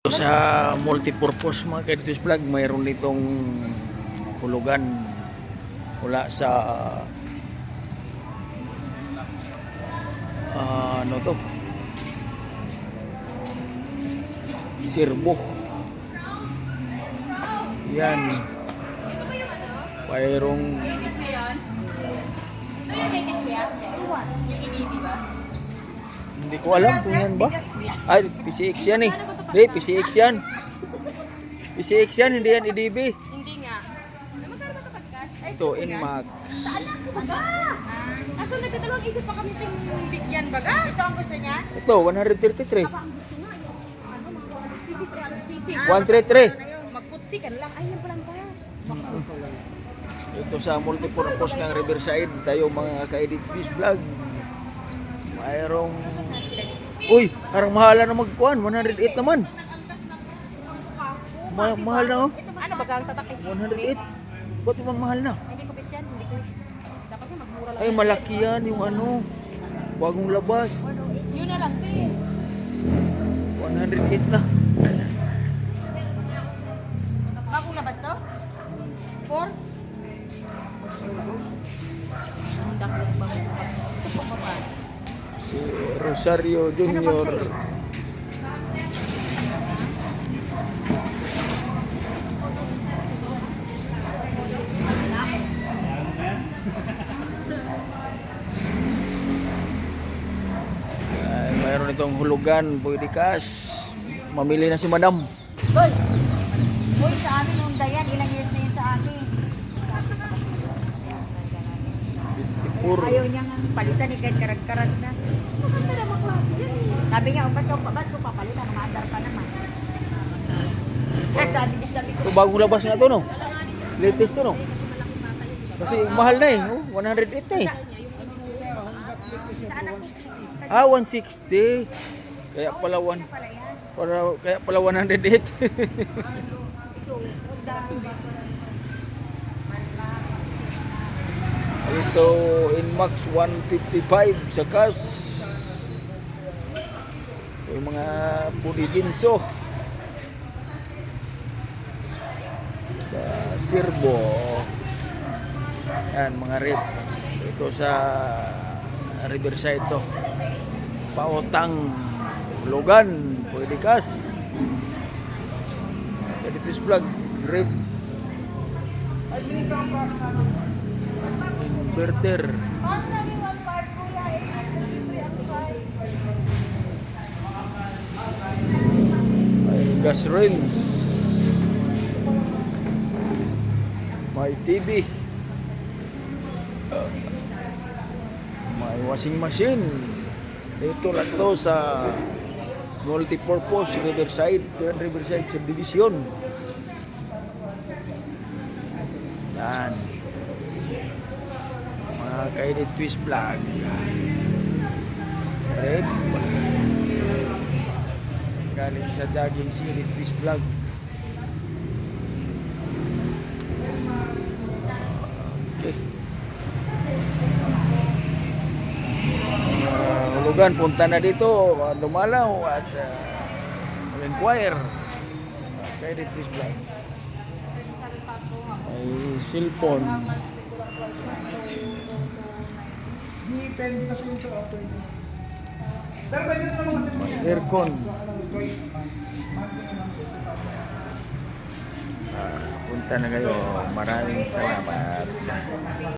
Sa multipurpose mga Kaditos Vlog, mayroon ditong hulugan mula sa ano to, Sirbo. Yan, mayroong Latest na yun? Ito yung latest ba yan? Yung EDB ba? hindi ko alam kung yan ba. Ay, PCX yan eh. Hindi, PCX yan. PCX yan, hindi yan EDB. Hindi nga. Magkano ba ito podcast? Ay, Ito, Inmax. saan lang ko baga? Kaso nagdadalawang isip pa kami ting bigyan baga. Ito ang gusto niya? Ito, 133. Baka ang gusto niya. Ano mga CC 300 CC. 133. Magputsi ka na lang. Ay, yan palang kaya. Ito sa multipurpose ng Riverside, tayo mga ka-edit fish vlog. Mayroong uy, parang mahal na magkuhan, 108 naman. Mahal na oh. Ano baga ang tatak? 108. Ba't ibang mahal na? Hindi ko bet yan. Hindi ko. Dapat nga magmura lang. Ay, malaki yan yung ano, bagong labas. Yun na lang, te. 108 na. Bagong labas to? 4? Ang dakot ba mo? Ito po ba? Si Rosario Junior. Ay, mayroon itong hulugan, pwede cash. Mamili na si Madam. Tol, uy, sa amin nung dayan, ilang years na yun sa amin. Pur. Ayaw niya nga palitan ni kahit karag-karag na. Maganda naman klase yan eh. Sabi niya, ba't ko papalitan? Maandar pa naman. Sabi ko, Ito bagong labas na to no. Latest to no. Kasi mahal na eh, oh, 108 na eh. Ah, 160. Kaya pala kaya pala 108. Ito Inmax 155 sa cash. Ito yung mga Pudijinso sa Sirbo. Yan mga rip. Ito sa Riverside to. Pautang Logan, pwede cash. Kaditos Vlog, rip. Inverter. May gas range. May TV. May washing machine. Ito lang to sa multipurpose Riverside Subdivision. Yan. Mga ka-edit twist vlog. Red. Galing sa jogging si edit twist vlog. Okay. Hulugan, punta na dito, lumalaw at inquire. Ka-edit twist vlog. May cellphone. Aircon. Punta na kayo. Maraming salamat.